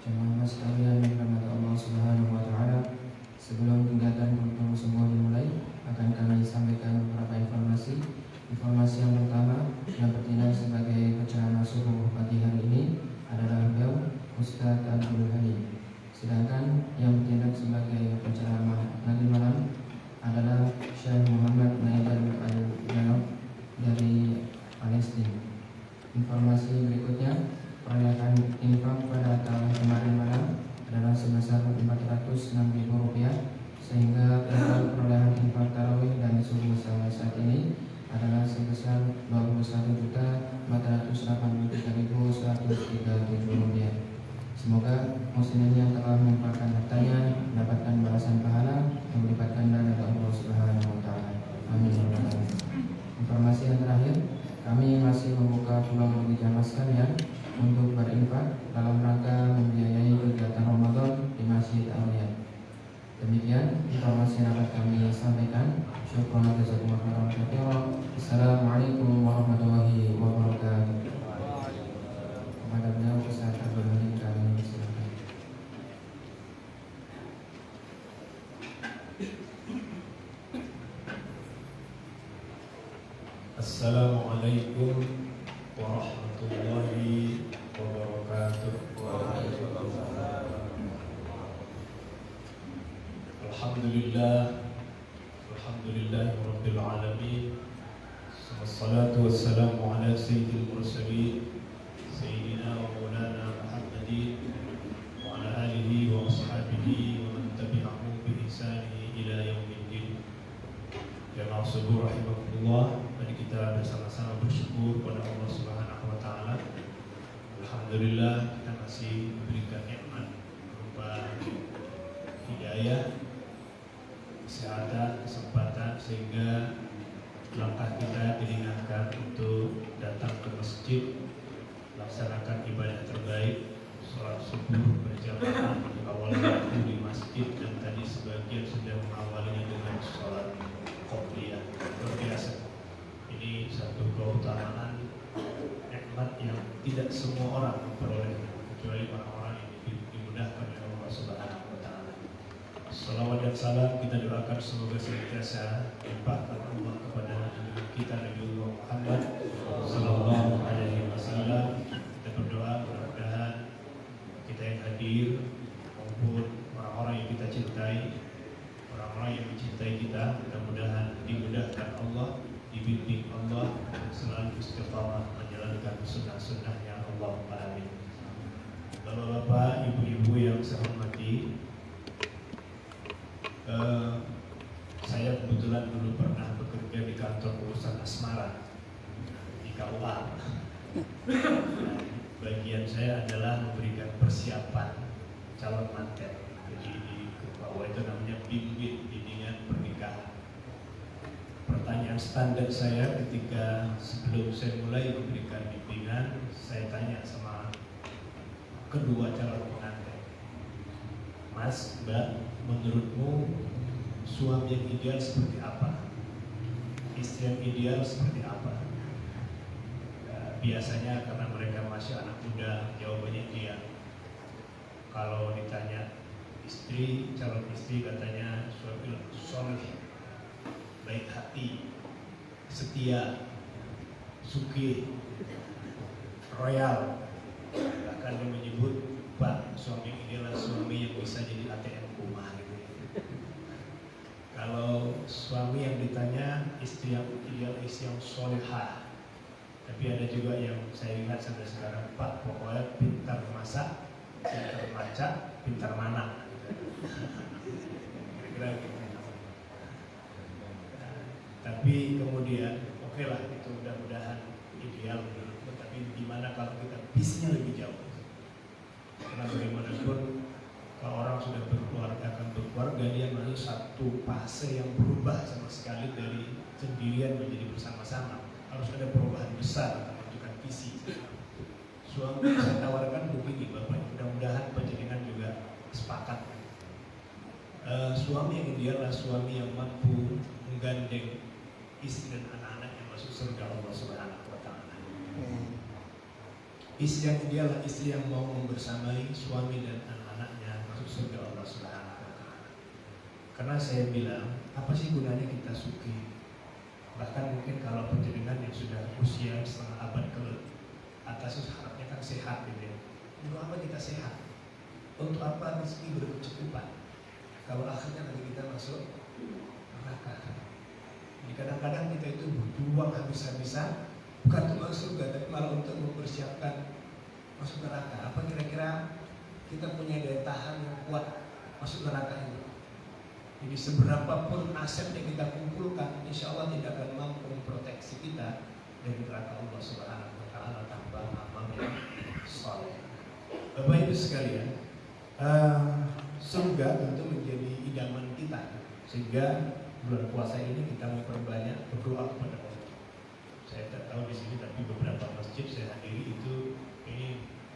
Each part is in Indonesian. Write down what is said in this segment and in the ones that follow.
Jemaah sekalian yang dirahmati Allah Subhanahu wa taala, sebelum kegiatan kultum semua dimulai, akan kami sampaikan beberapa informasi. Informasi yang pertama yang bertindak sebagai penceramah subuh pagi hari ini adalah beliau Ustaz Abdul Halim. Sedangkan yang bertindak sebagai penceramah nanti malam adalah Syekh Muhammad Naidal Al-Janob dari Palestina. Informasi berikutnya, perolehan infak pada tahun kemarin malam adalah sebesar Rp406.000, sehingga total perolehan infak tarawih dan subuh sampai saat ini adalah sebesar Rp21.883.103. Semoga muslimin yang telah menginfakkan hartanya mendapatkan balasan pahala yang berlipat ganda dari Allah Subhanahu wa taala. Amin. Informasi yang terakhir, kami masih membuka peluang bagi jamaah sekalian untuk berinfak dalam rangka membiayai kegiatan Ramadan di Masjid Al-Riyad. Demikian informasi yang dapat kami sampaikan. Syukran jazakumullah khairan. Assalamualaikum warahmatullahi wabarakatuh. Kepada beliau Ustaz Abdul Halim kami silakan. Assalamualaikum warahmatullahi wabarakatuh. Alhamdulillahirabbil alamin. Wassalatu wassalamu ala sayyidil mursalin sayyidina wa maulana Muhammadin wa ala alihi wa ashabihi wa man tabi'ahum bi ihsanihi ila yaumiddin. Jamaah subuh rahimakumullah, mari kita bersama-sama bersyukur kepada Allah Subhanahu wa taala. Alhamdulillah kita masih diberikan nikmat berupa hidayah, kesehatan, kesempatan, sehingga langkah kita diingatkan untuk datang ke masjid, laksanakan ibadah terbaik, sholat subuh berjamaah di awal waktu di masjid, dan tadi sebagian sudah mengawalinya dengan sholat qobliyah. Luar biasa. Ini satu keutamaan nikmat yang tidak semua orang memperoleh, kecuali orang-orang yang dimudahkan oleh Allah Subhanahu wa taala. Salawat dan salam kita doakan semoga senantiasa limpahkan Allah kepada kita Nabi Muhammad sallallahu alaihi wasallam. Kita berdoa mudah-mudahan kita yang hadir maupun orang-orang yang kita cintai, orang-orang yang mencintai kita, mudah-mudahan dimudahkan Allah, dibimbing Allah, selalu istiqamah menjalankan sunnah-sunnahnya Allah. Amin. Bapak-bapak, ibu-ibu yang saya hormati, saya kebetulan dulu pernah bekerja di kantor urusan asmara di KUA. Bagian saya adalah memberikan persiapan calon manten. Jadi di KUA itu namanya bimbingan pernikahan. Pertanyaan standar saya ketika sebelum saya mulai memberikan bimbingan, saya tanya sama kedua calon pengantin, Mas, Mbak, menurutmu suami yang ideal seperti apa? Istri yang ideal seperti apa? Biasanya karena mereka masih anak muda, jawabannya iya. Kalau ditanya istri, calon istri, katanya suami soleh, baik hati, setia, sugih, royal. Bahkan dia menyebut, Pak, suami ini adalah suami yang bisa jadi ATM rumah gitu. Kalau suami yang ditanya istri yang ideal, istri yang solehah. Tapi ada juga yang saya ingat sampai sekarang, Pak, pokoknya pintar masak, pintar baca, pintar mana. Kira-kira gitu. Tapi kemudian, oke lah, itu mudah-mudahan ideal menurutku. Tapi gimana kalau kita visinya lebih jauh? Karena bagaimanapun kalau orang sudah berkeluarga, akan berkeluarga, dia masuk satu fase yang berubah sama sekali dari sendirian menjadi bersama-sama. Harus ada perubahan besar menentukan visi. Suami saya tawarkan begini, Bapak, mudah-mudahan panjenengan juga sepakat. Suami yang ideal adalah suami yang mampu menggandeng istri dan anak-anak yang masuk surga Allah Subhanahu wa taala. Istri yang ideal adalah istri yang mau membersamai suami dan anak-anaknya masuk surga Allah Subhanahu wa taala. Karena saya bilang, apa sih gunanya kita suki? Bahkan mungkin kalau penjenengan yang sudah usia setengah abad ke atas itu harapnya kan sehat gitu ya. Untuk apa kita sehat? Untuk apa rezeki berkecukupan? Kalau akhirnya nanti kita masuk neraka. Jadi kadang-kadang kita itu berjuang habis-habisan bukan untuk masuk surga, tapi malah untuk mempersiapkan masuk neraka. Apa kira-kira kita punya daya tahan yang kuat masuk neraka ini? Jadi seberapapun aset yang kita kumpulkan, insya Allah tidak akan mampu memproteksi kita dari neraka Allah Subhanahu wa taala tanpa amal yang saleh. Bapak Ibu sekalian, surga tentu menjadi idaman kita, sehingga bulan puasa ini kita memperbanyak berdoa kepada Allah. Saya tak tahu di sini, tapi beberapa masjid saya hadiri itu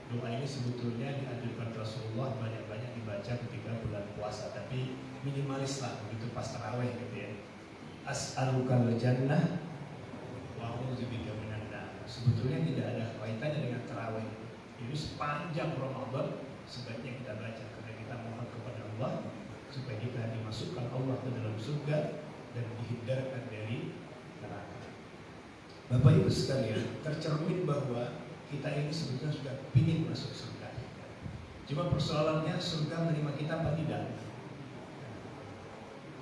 doa ini sebetulnya dianjurkan Rasulullah banyak-banyak dibaca ketika bulan puasa, tapi minimalis lah begitu pas tarawih gitu ya. As'alukal jannah wa a'udzubika minan nar. Sebetulnya tidak ada kaitannya dengan tarawih. Jadi sepanjang Ramadan sebaiknya kita baca karena kita mohon kepada Allah supaya kita dimasukkan Allah ke dalam surga dan dihindarkan dari neraka. Bapak Ibu sekalian, tercermin bahwa kita ini sebetulnya sudah ingin masuk surga. Cuma persoalannya surga menerima kita apa tidak?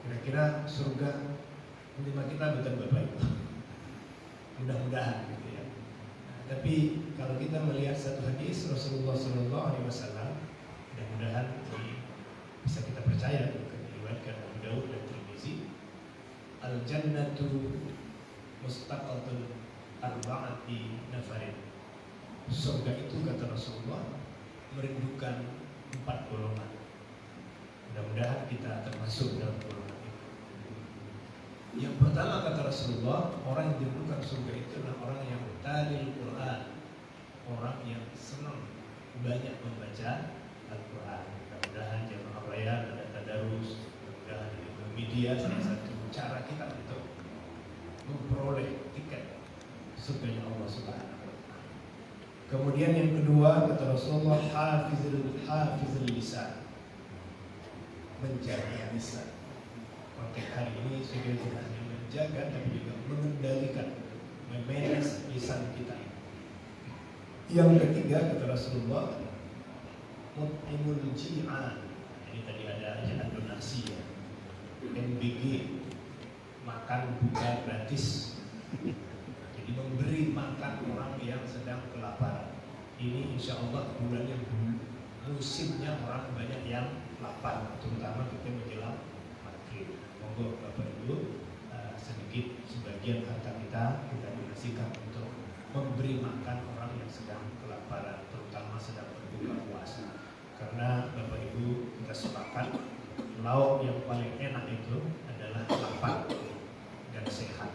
Kira-kira surga menerima kita betul Bapak Ibu? Mudah-mudahan gitu ya. Tapi kalau kita melihat satu hadis Rasulullah SAW, mudah-mudahan ini bisa kita percaya, diriwayatkan Abu Daud dan Tirmizi. Al-jannatu mustaqatun arba'ati nafarin. Surga itu kata Rasulullah merindukan 4 golongan. Mudah-mudahan kita termasuk dalam golongan itu. Yang pertama kata Rasulullah, orang yang dirindukan surga itu adalah orang yang talil Quran, orang yang senang banyak membaca Al-Quran. Mudah-mudahan jamaah raya ada tadarus, mudah-mudahan di media salah satu cara kita untuk memperoleh tiket surganya Allah Subhanahu. Kemudian yang kedua kata Rasulullah, hafizul lisan, menjaga lisan. Konteks hari ini sudah tidak hanya menjaga tapi juga mengendalikan, memanage lisan kita. Yang ketiga kata Rasulullah, mut'imul ji'an. Ini tadi ada ajakan donasi ya, MBG, makan buka gratis. Jadi memberi makan orang yang sedang kelaparan. Ini insya Allah bulan yang musimnya orang banyak yang lapar, terutama kita menjelang maghrib. Monggo Bapak Ibu, sedikit sebagian harta kita donasikan untuk memberi makan orang yang sedang kelaparan, terutama sedang berbuka puasa. Karena Bapak Ibu kita sepakat lauk yang paling enak itu adalah lapar dan sehat.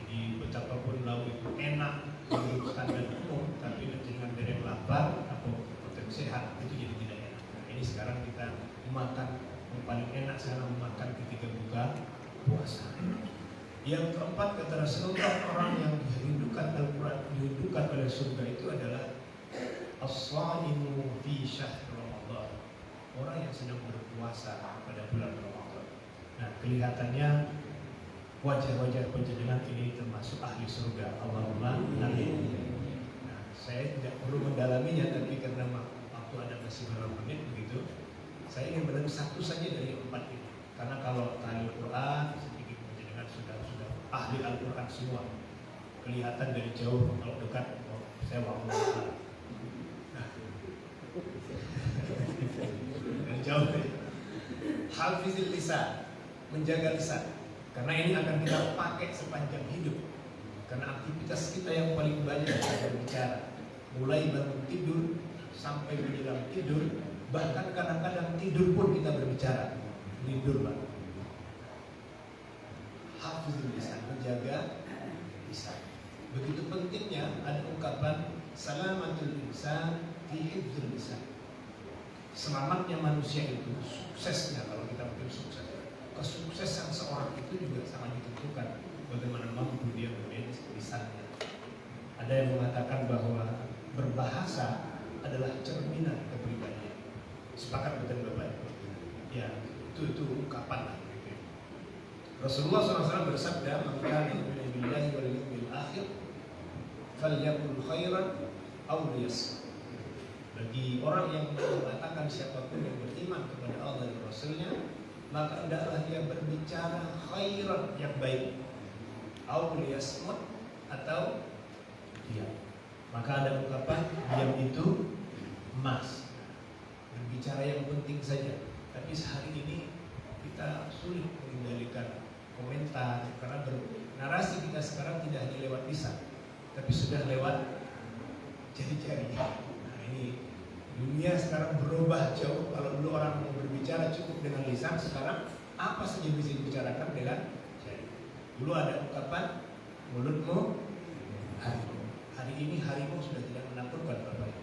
Jadi betapapun lauk itu enak menurut standar umum, tapi dengan dari lapar atau potensi sehat itu jadi tidak enak. Nah, ini sekarang kita makan yang paling enak sekarang makan ketika buka puasa. Yang keempat kata Rasulullah, orang yang dirindukan Al-Quran, dirindukan oleh surga itu adalah as-shaimu fi syahr Ramadan, orang yang sedang berpuasa pada bulan Ramadan. Nah, kelihatannya wajah-wajah penjenengan ini termasuk ahli surga. Allahumma amin. Nah, saya tidak perlu mendalaminya, tapi karena waktu ada masih beberapa menit begitu, saya ingin mendengar satu saja dari 4 ini. Karena kalau ahli Quran, sedikit penjenengan sudah ahli Al-Quran semua. Kelihatan dari jauh, kalau dekat, saya wallahu. Nah, dari jauh, hafizil lisan, menjaga lisan. Karena ini akan kita pakai sepanjang hidup. Karena aktivitas kita yang paling banyak adalah berbicara. Mulai bangun tidur sampai menjelang tidur, bahkan kadang-kadang tidur pun kita berbicara. Tidur Pak. Hafizul lisan, menjaga lisan. Begitu pentingnya ada ungkapan salamatul insan fi hifdzil lisan. Selamatnya manusia itu, suksesnya kalau kita mungkin sukses. Kesuksesan seorang itu juga sangat ditentukan bagaimana mampu dia memanage lisannya. Ada yang mengatakan bahwa berbahasa adalah cerminan kepribadian. Sepakat betul Bapak? Ya, itu ungkapan lah. Rasulullah SAW bersabda, "Man kana yu'minu billahi wal yawmil akhir, falyaqul khairan aw liyasmut." Bagi orang yang mengatakan siapapun yang beriman kepada Allah dan Rasulnya, maka hendaklah dia berbicara khairan, yang baik, aw liyasmut, atau diam. Maka ada ungkapan diam itu emas, berbicara yang penting saja. Tapi sehari ini kita sulit mengendalikan komentar, karena narasi kita sekarang tidak hanya lewat lisan, tapi sudah lewat jari-jari. Nah, ini dunia sekarang berubah jauh. Kalau dulu orang mau berbicara cukup dengan lisan, sekarang apa saja bisa dibicarakan dengan jari. Dulu ada ungkapan mulutmu harimau. Hari ini harimau sudah tidak menakutkan Bapak Ibu.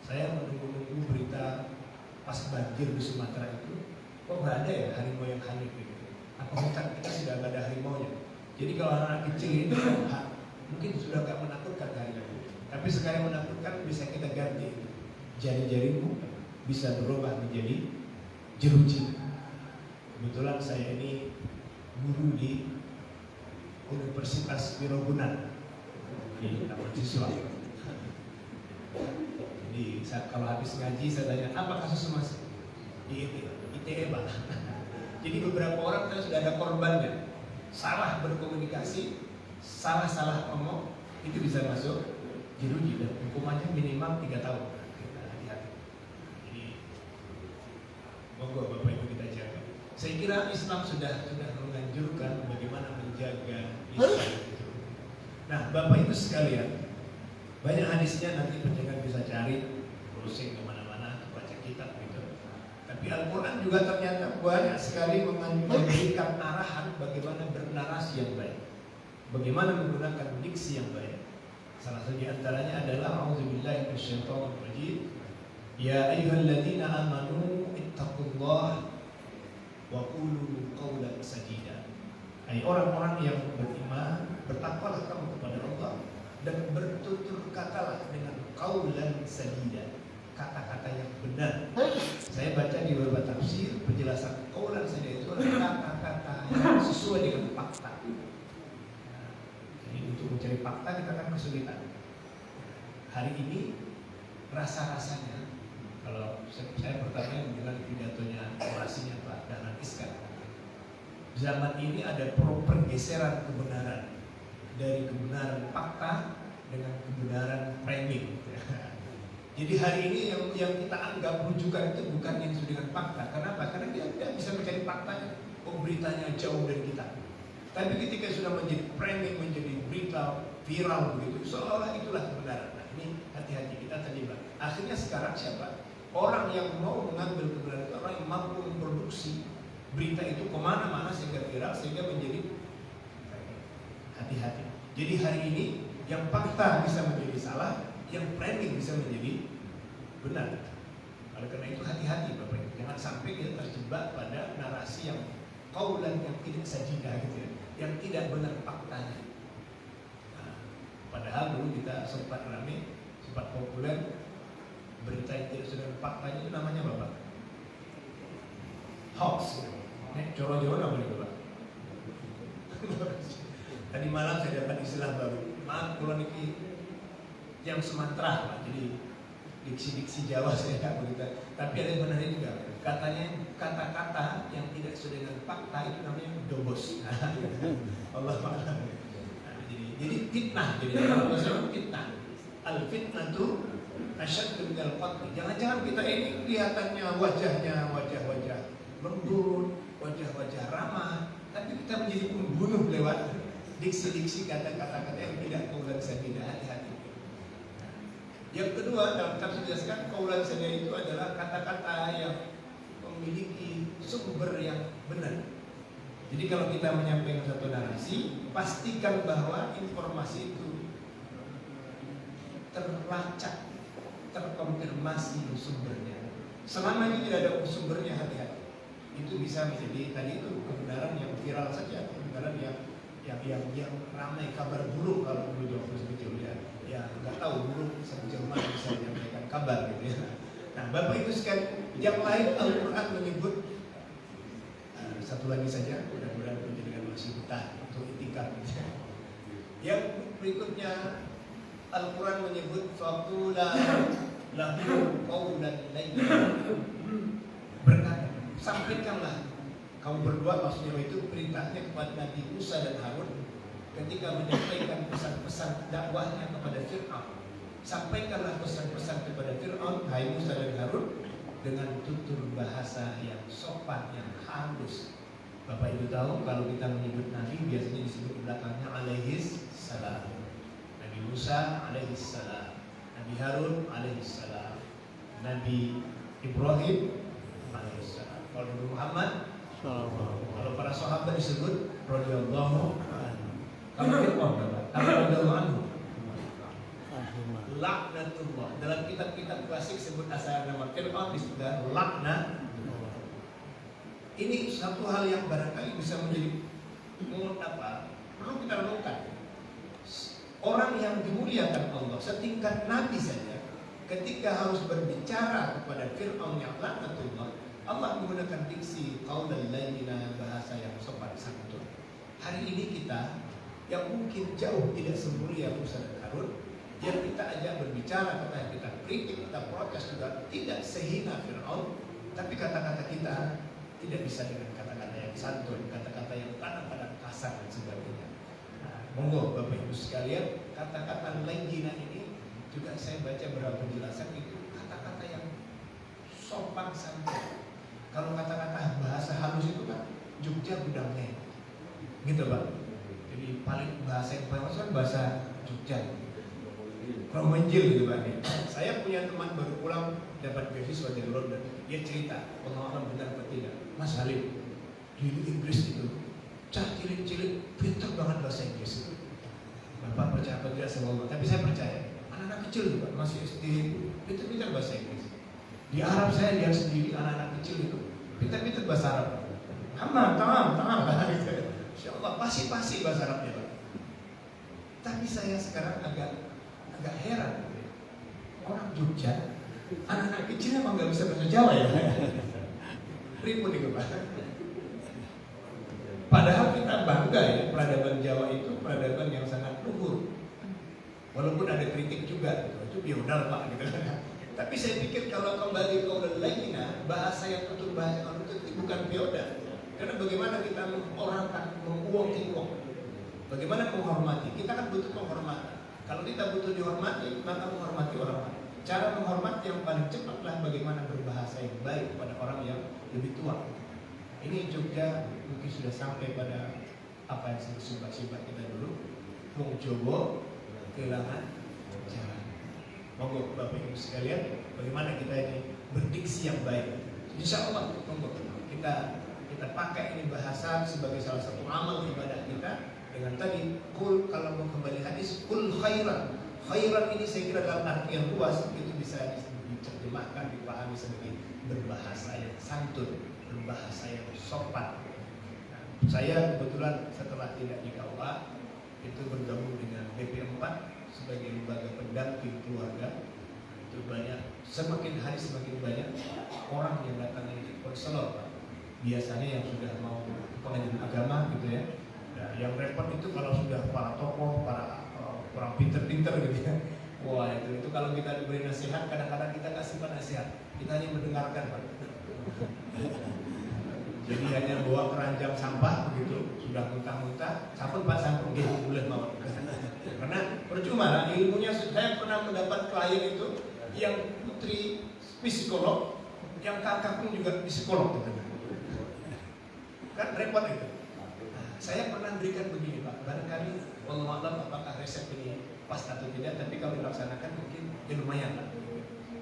Saya menunggu berita pas banjir di Sumatera itu, kok nggak ada ya harimau yang hanyut gitu. Apa hutan kita sudah nggak ada harimaunya? Jadi kalau anak kecil itu mungkin sudah nggak menakutkan harimau. Tapi sekarang menakutkan bisa kita ganti. Jari-jarimu bisa berubah menjadi jeruji. Kebetulan saya ini guru di Universitas Wirogunan di Taman Siswa. Jadi kalau habis ngaji saya tanya, apa kasus Mas? Di ITE Pak. Jadi beberapa orang kan sudah ada korbannya. Salah berkomunikasi, salah ngomong, itu bisa masuk jeruji dan hukumannya minimal 3 tahun. Hati-hati. Jadi monggo Bapak Ibu kita jaga. Saya kira Islam sudah menganjurkan bagaimana menjaga lisan itu. Nah, Bapak Ibu sekalian, banyak hadisnya, nanti pendengar bisa cari, browsing kemana-mana, baca kitab gitu. Tapi Al-Quran juga ternyata banyak sekali memberikan arahan bagaimana bernarasi yang baik, bagaimana menggunakan diksi yang baik. Salah satu di antaranya adalah A'udzubillahi minasyaitonir rajim. Ya ayyuhalladzina amanu ittaqullaha wa qulu qawlan sadida. Hai orang-orang yang beriman, bertakwalah kamu kepada Allah dan bertutur katalah dengan qaulan sadida, kata-kata yang benar. Saya baca di beberapa tafsir penjelasan qaulan sadida itu adalah kata-kata yang sesuai dengan fakta. Jadi untuk mencari fakta kita akan kesulitan. Hari ini rasa-rasanya, kalau saya pertama mendengar pidatonya orasinya Pak Dahlan Iskan, zaman ini ada pergeseran kebenaran dari kebenaran fakta dengan kebenaran framing. Jadi hari ini yang kita anggap rujukan itu bukan yang sesuai dengan fakta. Kenapa? Karena dia tidak bisa mencari faktanya. Beritanya jauh dari kita. Tapi ketika sudah menjadi framing, menjadi berita viral begitu, seolah-olah itulah kebenaran. Nah, ini hati-hati, kita terlibat. Akhirnya sekarang siapa? Orang yang mau mengambil kebenaran itu orang yang mampu memproduksi berita itu kemana-mana sehingga viral, sehingga menjadi hati-hati. Jadi hari ini yang fakta bisa menjadi salah, yang framing bisa menjadi benar. Oleh karena itu hati-hati Bapak Ibu, jangan sampai kita terjebak pada narasi yang qaulan yang tidak sajidah gitu ya, yang tidak benar faktanya. Nah, padahal dulu kita sempat ramai, sempat populer berita yang tidak sesuai faktanya, itu namanya Bapak hoax. Coro-coro namanya Bapak. Tadi malam saya dapat istilah baru. Maaf kalau niki yang Sumatera Pak, jadi diksi-diksi Jawa saya nggak begitu. Tapi ada yang benarnya juga. Katanya kata-kata yang tidak sesuai dengan fakta itu namanya dobos. Allah maaf. Jadi fitnah. Jadi kalau bahasa fitnah. Al fitnah itu asyaddu minal qatl. Jangan-jangan kita ini kelihatannya wajah lembut, wajah ramah, tapi kita menjadi pembunuh lewat diksi-diksi kata-kata yang tidak qaulan sadida. Hati-hati. Yang kedua, dalam tafsir dijelaskan qaulan sadida itu adalah kata-kata yang memiliki sumber yang benar. Jadi kalau kita menyampaikan satu narasi, pastikan bahwa informasi itu terlacak, terkonfirmasi sumbernya. Selama ini tidak ada sumbernya, hati-hati. Itu bisa menjadi tadi itu kebenaran yang viral saja, kebenaran yang yang ramai kabar buruk kalau dulu di waktu kecil ya. Ya nggak tahu buruk sejauh mana bisa menyampaikan kabar gitu ya. Nah, Bapak Ibu sekalian, yang lain Al-Quran menyebut satu lagi saja, mudah-mudahan penjelasan masih betah untuk itikaf gitu ya. Yang berikutnya Al-Quran menyebut faqula lahu qawlan layyinan. Berkata, sampaikanlah kamu berdua, maksudnya itu perintahnya kepada Nabi Musa dan Harun ketika menyampaikan pesan-pesan dakwahnya kepada Fir'aun. Sampaikanlah pesan-pesan kepada Fir'aun, hai Musa dan Harun, dengan tutur bahasa yang sopan, yang halus. Bapak Ibu tahu kalau kita menyebut Nabi biasanya disebut belakangnya alaihis salam. Nabi Musa alaihis salam, Nabi Harun alaihis salam, Nabi Ibrahim alaihis salam. Kalau Nabi Muhammad, kalau para sahabat disebut radhiyallahu anhu. Kalau Fir'aun, kalau radhiyallahu anhu, laknatullah. Dalam kitab-kitab klasik sebut asal nama Fir'aun disebut laknat. Ini satu hal yang barangkali bisa menjadi perlu kita renungkan. Orang yang dimuliakan Allah setingkat Nabi saja, ketika harus berbicara kepada Fir'aun yang laknatullah, Allah menggunakan diksi qaulal layyina, bahasa yang sopan santun. Hari ini kita yang mungkin jauh tidak semulia Musa dan Harun, yang kita ajak berbicara, kita kritik, kita protes juga tidak sehina Fir'aun, tapi kata-kata kita tidak bisa dengan kata-kata yang santun, kata-kata yang kadang-kadang kasar dan sebagainya. Nah, monggo Bapak Ibu sekalian, kata-kata layyina ini juga saya baca beberapa penjelasan itu kata-kata yang sopan santun. Kalau kata-kata bahasa halus itu kan Jogja gudangnya, gitu Pak. Jadi paling bahasa yang paling kan bahasa Jogja, kurang menjil gitu Pak. Saya punya teman baru pulang dapat beasiswa dari London, dia cerita pengalaman benar atau tidak. Mas Halim di Inggris itu cah cilik-cilik pintar banget bahasa Inggris. Bapak percaya apa tidak sama Allah? Tapi saya percaya anak-anak kecil juga masih SD pintar-pintar bahasa Inggris. Di Arab saya lihat sendiri anak-anak kecil itu pintar-pintar bahasa Arab. Tamam, Insya Allah pasti bahasa Arabnya Pak. Tapi saya sekarang agak heran, orang Jogja anak-anak kecil emang nggak bisa bahasa Jawa ya? Ribut itu Pak. Padahal kita bangga ya, peradaban Jawa itu peradaban yang sangat luhur. Walaupun ada kritik juga, itu biodal Pak gitu. Tapi saya pikir kalau kembali ke qaulal layyina, bahasa yang tutur bahasa yang itu bukan biodal. Karena bagaimana kita mengorangkan, menguang-uang, bagaimana menghormati. Kita kan butuh penghormatan. Kalau kita butuh dihormati, maka menghormati orang lain. Cara menghormati yang paling cepatlah bagaimana berbahasa yang baik kepada orang yang lebih tua. Ini Jogja mungkin sudah sampai pada apa yang sifat-sifat kita dulu. Wong Jowo kehilangan jalan. Monggo Bapak Ibu sekalian, bagaimana kita ini berdiksi yang baik. Insya Allah, monggo kita pakai ini bahasa sebagai salah satu amal ibadah kita. Dengan tadi, kul, kalau mau kembali hadis, kul khairan. Khairan ini saya kira dalam arti yang luas itu bisa diterjemahkan, dipahami sebagai berbahasa yang santun, berbahasa yang sopan. Nah, saya kebetulan setelah tidak di KUA itu bergabung dengan BP4 sebagai lembaga pendamping keluarga. Itu banyak, semakin hari semakin banyak orang yang datang ini konselor. Biasanya yang sudah mau pengajian agama gitu ya. Nah, yang repot itu kalau sudah para tokoh, para orang pinter-pinter gitu ya. Wah itu kalau kita diberi nasihat, kadang-kadang kita kasih nasihat, kita hanya mendengarkan Pak. Jadi hanya bawa keranjang sampah begitu, sudah muntah-muntah, sampun Pak sampun gitu boleh mau. Karena percuma lah, ilmunya. Saya pernah mendapat klien itu yang putri psikolog, yang kakak pun juga psikolog gitu. Kan repot itu. Saya pernah berikan begini Pak, barangkali wallahu a'lam apakah resep ini pas atau tidak, tapi kalau dilaksanakan mungkin ya lumayan Pak.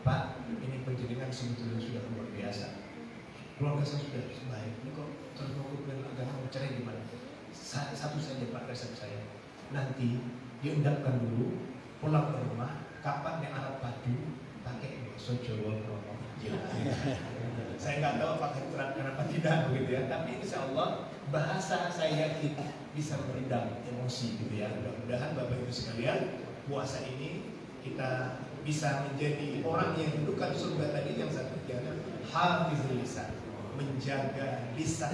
Pak, ini penjaringan sebetulnya sudah luar biasa. Keluarga saya sudah baik, ini kok terus mau ke agama cerai gimana? Satu saja Pak resep saya, nanti diendapkan dulu, pulang ke rumah, kapan yang alat baju pakai sojo Saya nggak tahu apakah diterapkan apa tidak begitu ya, tapi insya Allah bahasa saya yakin bisa meredam emosi gitu ya. Mudah-mudahan Bapak Ibu sekalian, puasa ini kita bisa menjadi orang yang dudukan surga tadi yang satu jangan hafizul lisan, menjaga lisan.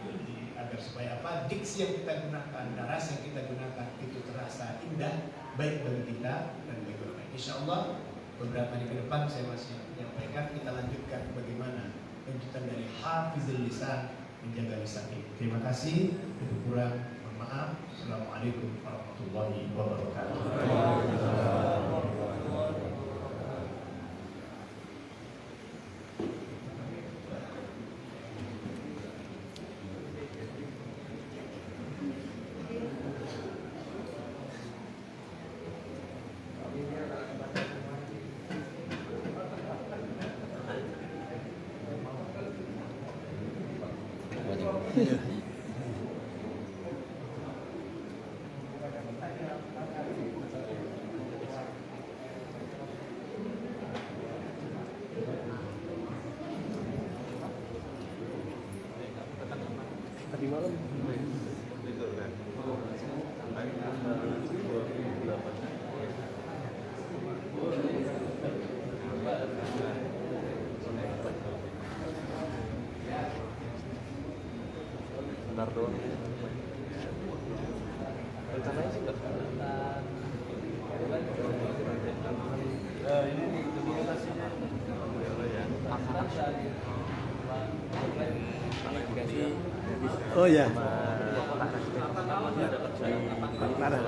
Jadi agar supaya apa, diksi yang kita gunakan, narasi yang kita gunakan itu terasa indah baik bagi kita dan bagi orang lain. Insya Allah beberapa hari ke depan saya masih menyampaikan, kita lanjutkan bagaimana lanjutan dari hafizul lisan, menjaga lisan ini. Terima kasih, lebih kurang mohon maaf. Assalamualaikum warahmatullahi wabarakatuh. Tadi malam bentar doang. Rencananya sih enggak. Ini komunikasinya. Oh ya. Ada.